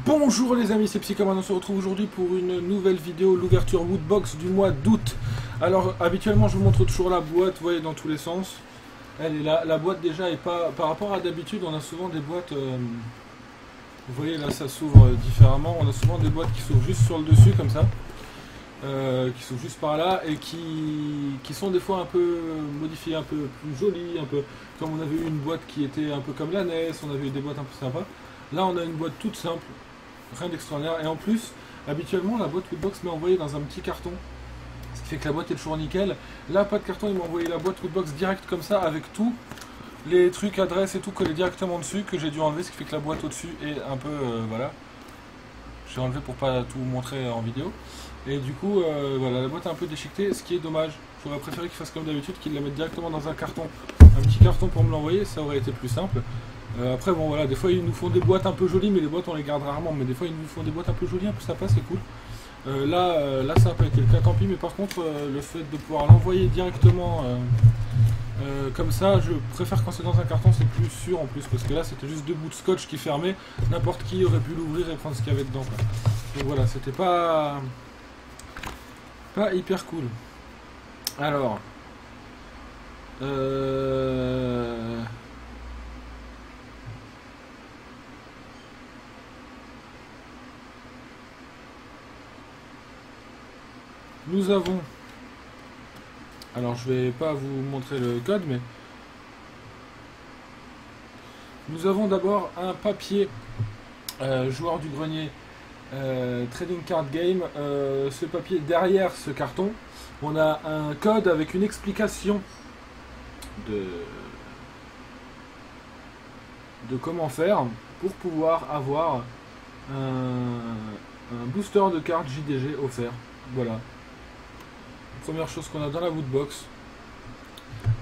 Bonjour les amis, c'est Psychoman, on se retrouve aujourd'hui pour une nouvelle vidéo, l'ouverture Woodbox du mois d'août. Alors habituellement je vous montre toujours la boîte, vous voyez, dans tous les sens. Elle est là, la boîte déjà est pas... Par rapport à d'habitude, on a souvent des boîtes... vous voyez là ça s'ouvre différemment, on a souvent des boîtes qui s'ouvrent juste sur le dessus comme ça. Qui sont juste par là et qui sont des fois un peu modifiées, un peu plus jolies, un peu comme on avait eu une boîte qui était un peu comme la NES, on avait eu des boîtes un peu sympas. Là on a une boîte toute simple, rien d'extraordinaire, et en plus habituellement la boîte Woodbox m'est envoyée dans un petit carton, ce qui fait que la boîte est toujours nickel. Là pas de carton, il m'a envoyé la boîte Woodbox direct comme ça avec tous les trucs adresses et tout collés directement dessus, que j'ai dû enlever, ce qui fait que la boîte au dessus est un peu voilà, j'ai enlevé pour pas tout vous montrer en vidéo. Et du coup, voilà, la boîte est un peu déchiquetée, ce qui est dommage. J'aurais préféré qu'ils fassent comme d'habitude, qu'ils la mettent directement dans un carton. Un petit carton pour me l'envoyer, ça aurait été plus simple. Après, bon voilà, des fois ils nous font des boîtes un peu jolies, mais les boîtes on les garde rarement. Mais des fois ils nous font des boîtes un peu jolies, un peu sympa, c'est cool. Là ça n'a pas été le cas, tant pis. Mais par contre, le fait de pouvoir l'envoyer directement comme ça, je préfère quand c'est dans un carton, c'est plus sûr en plus. Parce que là c'était juste deux bouts de scotch qui fermaient. N'importe qui aurait pu l'ouvrir et prendre ce qu'il y avait dedans, quoi. Donc voilà, c'était pas hyper cool. Alors nous avons, alors je vais pas vous montrer le code, mais nous avons d'abord un papier joueur du grenier Trading Card Game. Ce papier, derrière ce carton, on a un code avec une explication de comment faire pour pouvoir avoir un booster de cartes JDG offert. Voilà. Première chose qu'on a dans la Woodbox.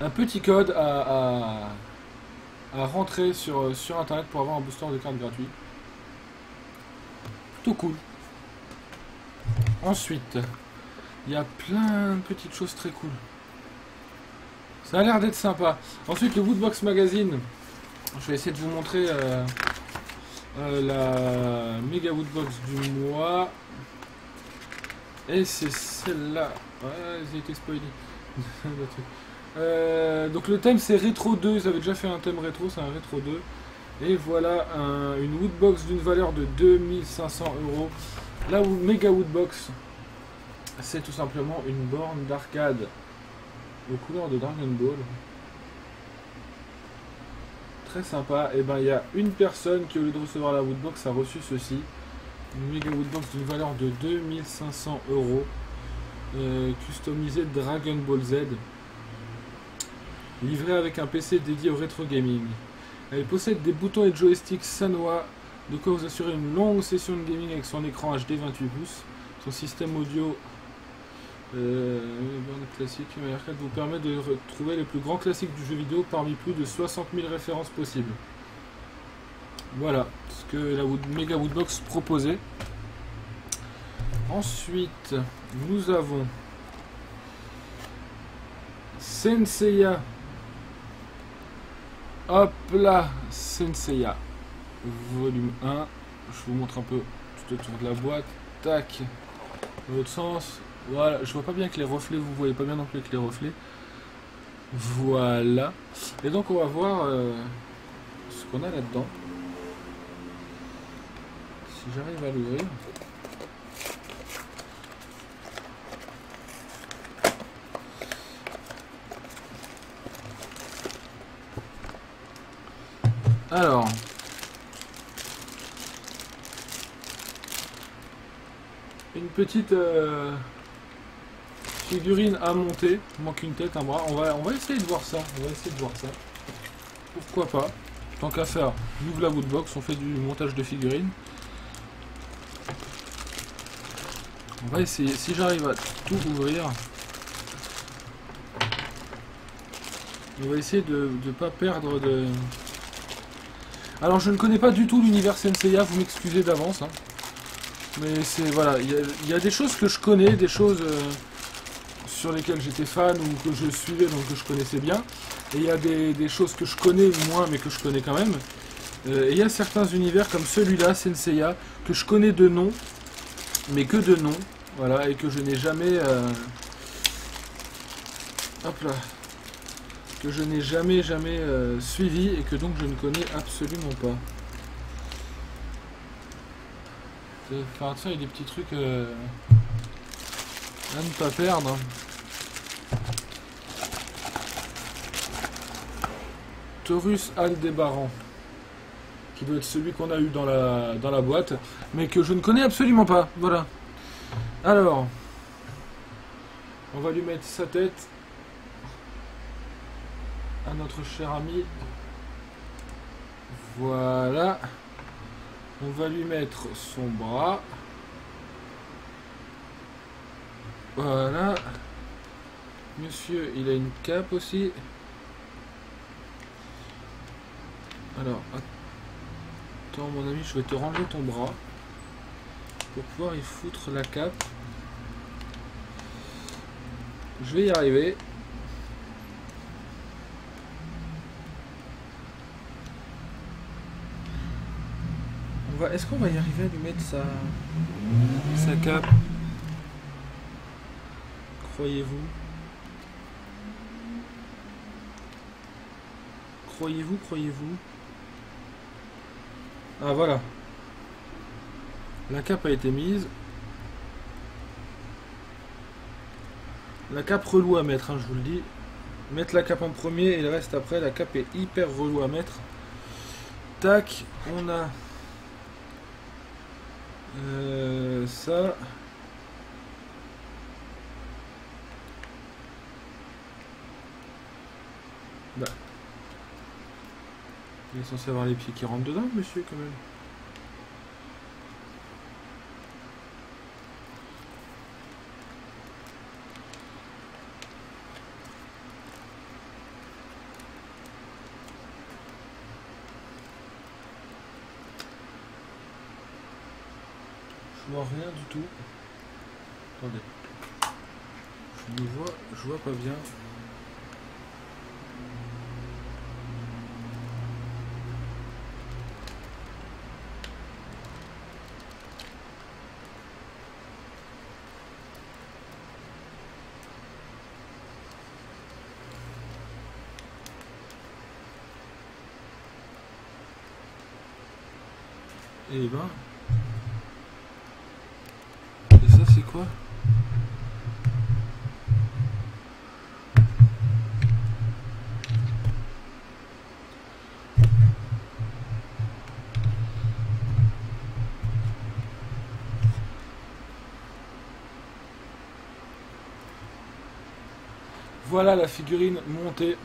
Un petit code à rentrer sur internet pour avoir un booster de cartes gratuit. Tout cool. Ensuite, il y a plein de petites choses très cool. Ça a l'air d'être sympa. Ensuite, le Woodbox Magazine. Je vais essayer de vous montrer la méga Woodbox du mois. Et c'est celle-là. Ouais, j'ai été spoilé. Donc le thème c'est Rétro 2. Ils avaient déjà fait un thème rétro, c'est un Rétro 2. Et voilà une Woodbox d'une valeur de 2500 €. La méga Woodbox, c'est tout simplement une borne d'arcade aux couleurs de Dragon Ball. Très sympa. Et ben il y a une personne qui, au lieu de recevoir la Woodbox, a reçu ceci. Une méga Woodbox d'une valeur de 2500 €. Customisée Dragon Ball Z. Livrée avec un PC dédié au rétro gaming. Elle possède des boutons et joysticks Sanwa, de quoi vous assurer une longue session de gaming avec son écran HD 28 pouces. Son système audio classique arcade vous permet de retrouver les plus grands classiques du jeu vidéo parmi plus de 60 000 références possibles. Voilà ce que la méga Woodbox proposait. Ensuite, nous avons Senseiya. Hop là, Senseiya volume 1. Je vous montre un peu tout autour de la boîte. Tac, dans l'autre sens. Voilà, je vois pas bien avec les reflets, vous voyez pas bien non plus avec les reflets. Voilà. Et donc on va voir ce qu'on a là-dedans. Si j'arrive à l'ouvrir. Alors, une petite figurine à monter. Il manque une tête, un bras. On va essayer de voir ça. Pourquoi pas? Tant qu'à faire, on ouvre la Woodbox, on fait du montage de figurines. On va essayer. Si j'arrive à tout ouvrir, on va essayer de ne pas perdre de... Alors je ne connais pas du tout l'univers Senseiya, vous m'excusez d'avance, hein. Mais c'est voilà, il y a des choses que je connais, des choses sur lesquelles j'étais fan ou que je suivais, donc que je connaissais bien. Et il y a des choses que je connais moins mais que je connais quand même. Et il y a certains univers comme celui-là, Senseiya, que je connais de nom, mais que de nom, voilà, et que je n'ai jamais... hop là. Que je n'ai jamais suivi et que donc je ne connais absolument pas. Faire attention, il y a des petits trucs à ne pas perdre. Taurus Aldébaran, qui doit être celui qu'on a eu dans la boîte, mais que je ne connais absolument pas. Voilà. Alors, on va lui mettre sa tête à notre cher ami. Voilà. On va lui mettre son bras. Voilà. Monsieur, il a une cape aussi. Alors, attends mon ami, je vais te ranger ton bras pour pouvoir y foutre la cape. Je vais y arriver. Est-ce qu'on va y arriver à lui mettre sa cape? Croyez-vous? Croyez-vous? Ah voilà. La cape a été mise. La cape relou à mettre, hein, je vous le dis. Mettre la cape en premier et le reste après. La cape est hyper relou à mettre. Tac, on a ça. Bah. Il est censé avoir les pieds qui rentrent dedans, monsieur, quand même. Je vois rien du tout. Attendez. Je vois pas bien. Et ben... Et ça c'est quoi? Voilà la figurine montée.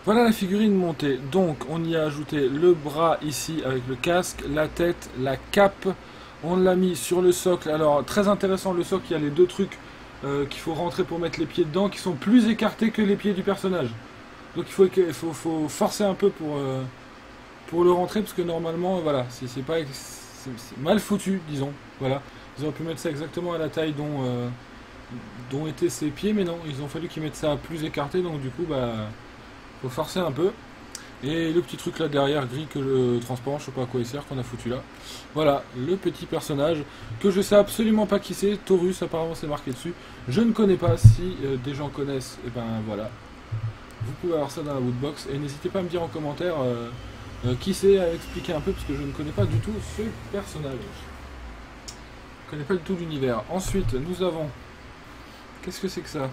Voilà la figurine montée. Donc on y a ajouté le bras ici avec le casque, la tête, la cape. On l'a mis sur le socle. Alors très intéressant le socle, il y a les deux trucs qu'il faut rentrer pour mettre les pieds dedans qui sont plus écartés que les pieds du personnage. Donc il faut forcer un peu pour le rentrer parce que normalement voilà, c'est mal foutu disons. Voilà. Ils auraient pu mettre ça exactement à la taille dont étaient ses pieds, mais non, ils ont fallu qu'ils mettent ça plus écarté, donc du coup bah faut forcer un peu. Et le petit truc là derrière gris que le transparent, je sais pas à quoi il sert, qu'on a foutu là. Voilà, le petit personnage que je sais absolument pas qui c'est. Taurus, apparemment c'est marqué dessus. Je ne connais pas, si des gens connaissent, et ben voilà. Vous pouvez avoir ça dans la woodbox. Et n'hésitez pas à me dire en commentaire qui c'est, à expliquer un peu, parce que je ne connais pas du tout ce personnage. Je ne connais pas du tout l'univers. Ensuite, nous avons... Qu'est-ce que c'est que ça?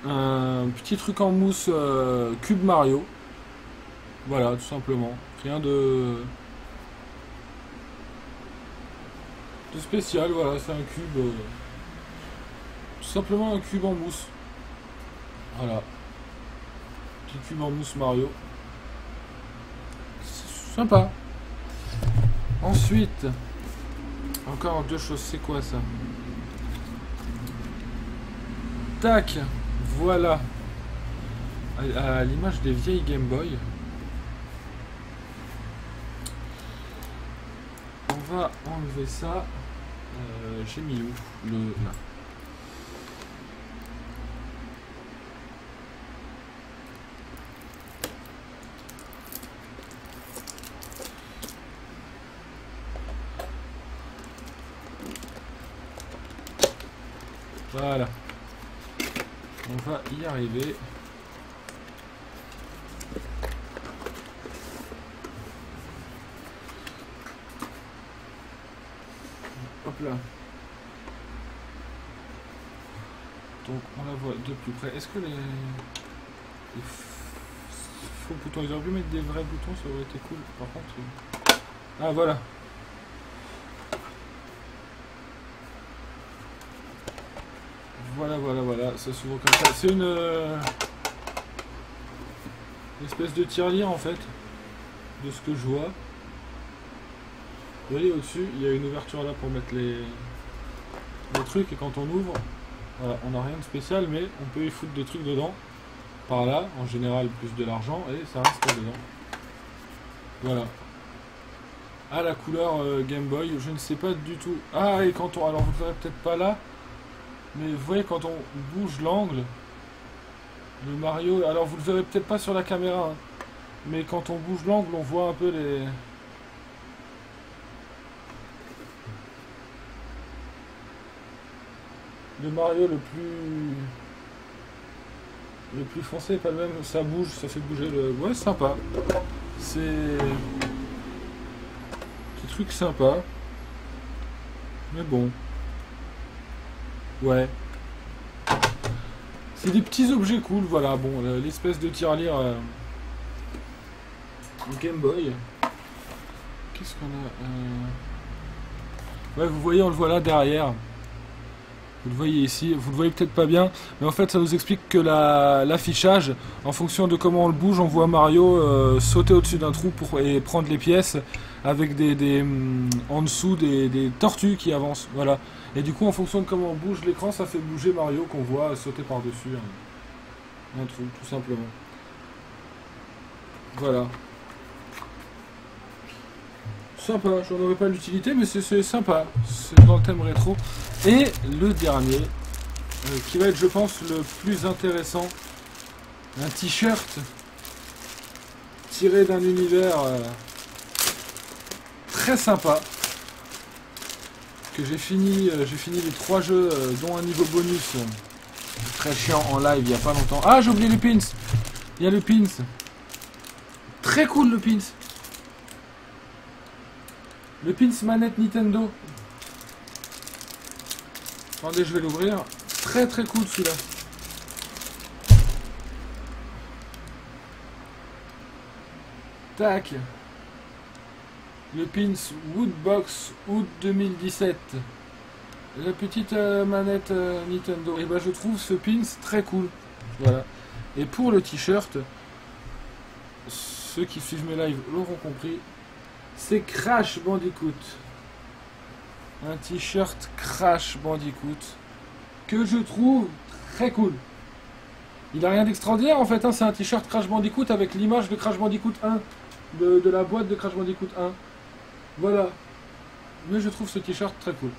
Un petit truc en mousse Cube Mario. Voilà, tout simplement. Rien de spécial, voilà, c'est un cube. Tout simplement un cube en mousse. Voilà. Petit cube en mousse Mario. C'est sympa. Ensuite, encore deux choses, c'est quoi ça? Tac! Voilà, à l'image des vieilles Game Boy. On va enlever ça. J'ai mis où le... Là. Voilà. On va y arriver. Hop là. Donc on la voit de plus près. Est-ce que les faux boutons, ils auraient pu mettre des vrais boutons, ça aurait été cool. Par contre... Ah voilà. Voilà, ça s'ouvre comme ça. C'est une espèce de tirelire en fait, de ce que je vois. Vous voyez au-dessus, il y a une ouverture là pour mettre les trucs, et quand on ouvre, voilà, on n'a rien de spécial, mais on peut y foutre des trucs dedans. Par là, en général, plus de l'argent, et ça reste pas dedans. Voilà. Ah, la couleur Game Boy, je ne sais pas du tout. Ah, et quand on... Alors, vous ne verrez peut-être pas là, mais vous voyez, quand on bouge l'angle, le Mario... Alors, vous le verrez peut-être pas sur la caméra, hein, mais quand on bouge l'angle, on voit un peu les... Le Mario le plus foncé, pas le même, ça bouge, ça fait bouger le... Ouais, sympa. C'est... Petit truc sympa. Mais bon. Ouais. C'est des petits objets cool, voilà. Bon, l'espèce de tirelire Game Boy. Qu'est-ce qu'on a Ouais, vous voyez, on le voit là derrière. Vous le voyez ici, vous le voyez peut-être pas bien, mais en fait ça nous explique que l'affichage, en fonction de comment on le bouge, on voit Mario sauter au-dessus d'un trou et prendre les pièces avec en dessous des tortues qui avancent. Voilà. Et du coup, en fonction de comment on bouge l'écran, ça fait bouger Mario qu'on voit sauter par-dessus un trou, tout simplement. Voilà. Sympa, j'en aurais pas l'utilité, mais c'est sympa. C'est dans le thème rétro. Et le dernier, qui va être, je pense, le plus intéressant, un t-shirt tiré d'un univers très sympa. Que j'ai fini les 3 jeux, dont un niveau bonus très chiant en live il y a pas longtemps. Ah, j'ai oublié les pins. Il y a le pins. Très cool le pins. Le pins manette Nintendo. Attendez, je vais l'ouvrir. Très très cool celui-là. Tac. Le pins Woodbox Août 2017. La petite manette Nintendo. Et ben je trouve ce pins très cool. Voilà. Et pour le t-shirt, ceux qui suivent mes lives l'auront compris. C'est Crash Bandicoot. Un t-shirt Crash Bandicoot que je trouve très cool. Il a rien d'extraordinaire en fait, hein, c'est un t-shirt Crash Bandicoot avec l'image de Crash Bandicoot 1, de la boîte de Crash Bandicoot 1. Voilà. Mais je trouve ce t-shirt très cool.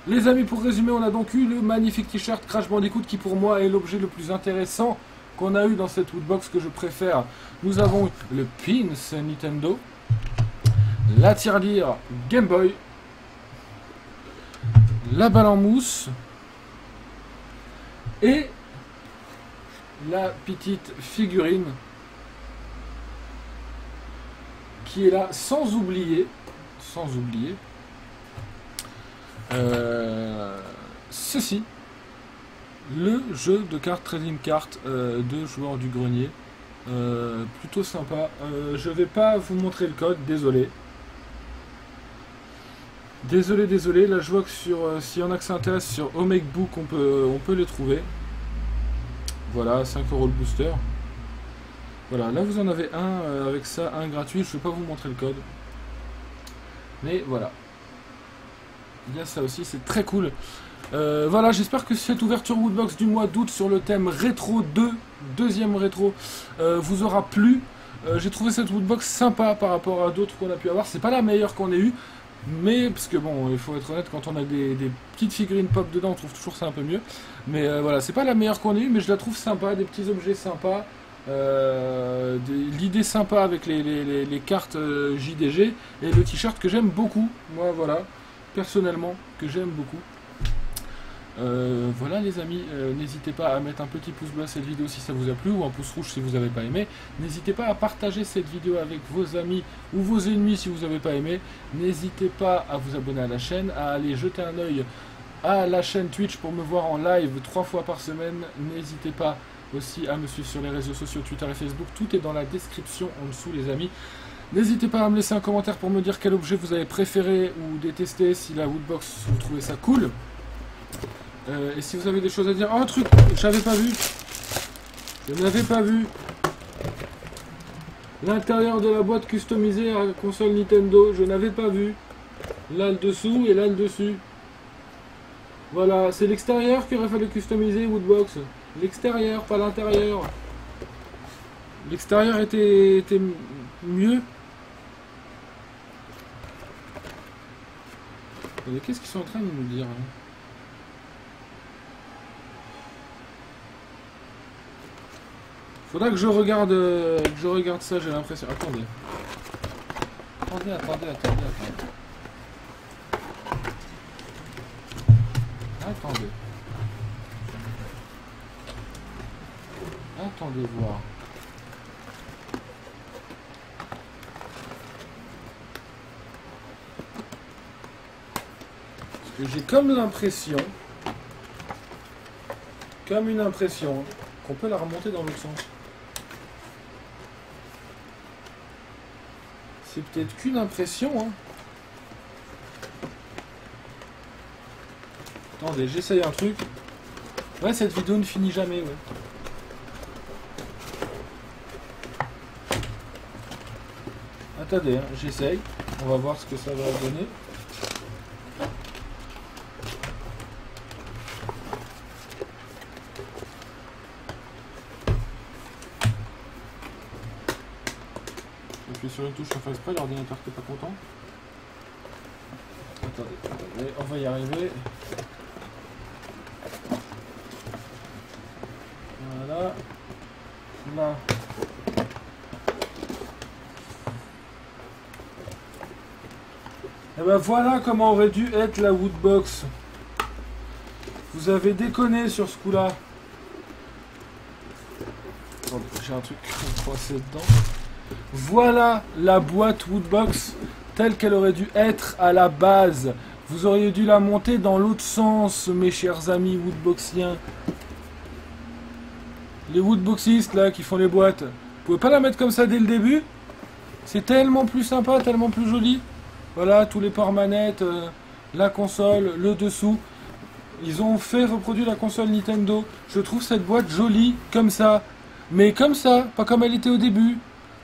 Les amis, pour résumer, on a donc eu le magnifique t-shirt Crash Bandicoot qui pour moi est l'objet le plus intéressant qu'on a eu dans cette Woodbox que je préfère. Nous avons le pins Nintendo, la tirelire Game Boy, la balle en mousse et la petite figurine qui est là, sans oublier ceci, le jeu de cartes Trading Card de joueurs du grenier. Plutôt sympa. Je vais pas vous montrer le code, désolé. Désolé, là je vois que s'il y en a que ça intéresse, sur Omegbook on peut les trouver. Voilà, 5 € le booster. Voilà, là vous en avez un avec ça, un gratuit, je ne vais pas vous montrer le code. Mais voilà. Il y a ça aussi, c'est très cool. Voilà, j'espère que cette ouverture Woodbox du mois d'août sur le thème rétro 2, deuxième rétro, vous aura plu. J'ai trouvé cette Woodbox sympa par rapport à d'autres qu'on a pu avoir. C'est pas la meilleure qu'on ait eue. Mais, parce que bon, il faut être honnête, quand on a des petites figurines pop dedans, on trouve toujours ça un peu mieux. Mais voilà, c'est pas la meilleure qu'on ait eue, mais je la trouve sympa, des petits objets sympas. L'idée sympa avec les cartes JDG et le t-shirt que j'aime beaucoup. Moi, voilà, personnellement, que j'aime beaucoup. Voilà les amis, n'hésitez pas à mettre un petit pouce bleu à cette vidéo si ça vous a plu, ou un pouce rouge si vous n'avez pas aimé. N'hésitez pas à partager cette vidéo avec vos amis ou vos ennemis si vous n'avez pas aimé. N'hésitez pas à vous abonner à la chaîne, à aller jeter un œil à la chaîne Twitch pour me voir en live 3 fois par semaine. N'hésitez pas aussi à me suivre sur les réseaux sociaux Twitter et Facebook, tout est dans la description en dessous les amis. N'hésitez pas à me laisser un commentaire pour me dire quel objet vous avez préféré ou détesté, si la Woodbox vous trouvez ça cool. Et si vous avez des choses à dire... Oh, un truc, j'avais pas vu. Je n'avais pas vu. L'intérieur de la boîte customisée à la console Nintendo, je n'avais pas vu. Là le dessous et là le dessus. Voilà, c'est l'extérieur qu'il aurait fallu customiser Woodbox. L'extérieur, pas l'intérieur. L'extérieur était mieux. Qu'est-ce qu'ils sont en train de nous dire hein? Faudra que je regarde ça, j'ai l'impression. Attendez. Attendez. Attendez voir. Parce que j'ai comme l'impression, une impression, qu'on peut la remonter dans l'autre sens. C'est peut-être qu'une impression, hein. Attendez, j'essaye un truc. Ouais, cette vidéo ne finit jamais, ouais. Attendez, hein, j'essaye. On va voir ce que ça va donner. J'appuie sur une touche sans faire exprès, l'ordinateur qui n'est pas content. Attendez, on va y arriver. Voilà. Là. Et ben voilà comment aurait dû être la Woodbox. Vous avez déconné sur ce coup-là. J'ai un truc coincé dedans. Voilà la boîte Woodbox telle qu'elle aurait dû être à la base. Vous auriez dû la monter dans l'autre sens, mes chers amis Woodboxiens. Les Woodboxistes là qui font les boîtes. Vous pouvez pas la mettre comme ça dès le début? C'est tellement plus sympa, tellement plus joli. Voilà, tous les ports manettes, la console, le dessous. Ils ont fait reproduire la console Nintendo. Je trouve cette boîte jolie comme ça. Mais comme ça, pas comme elle était au début.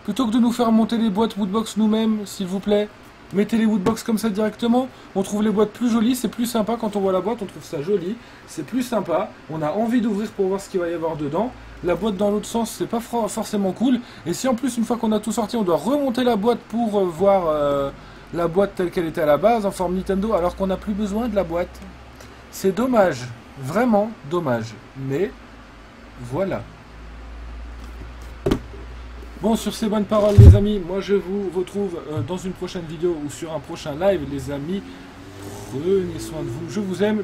Plutôt que de nous faire monter les boîtes Woodbox nous-mêmes, s'il vous plaît, mettez les Woodbox comme ça directement. On trouve les boîtes plus jolies, c'est plus sympa quand on voit la boîte, on trouve ça joli. C'est plus sympa, on a envie d'ouvrir pour voir ce qu'il va y avoir dedans. La boîte dans l'autre sens, c'est pas forcément cool. Et si en plus, une fois qu'on a tout sorti, on doit remonter la boîte pour voir la boîte telle qu'elle était à la base, en forme Nintendo, alors qu'on n'a plus besoin de la boîte. C'est dommage, vraiment dommage. Mais, voilà. Bon, sur ces bonnes paroles les amis, moi je vous retrouve dans une prochaine vidéo ou sur un prochain live les amis. Prenez soin de vous, je vous aime.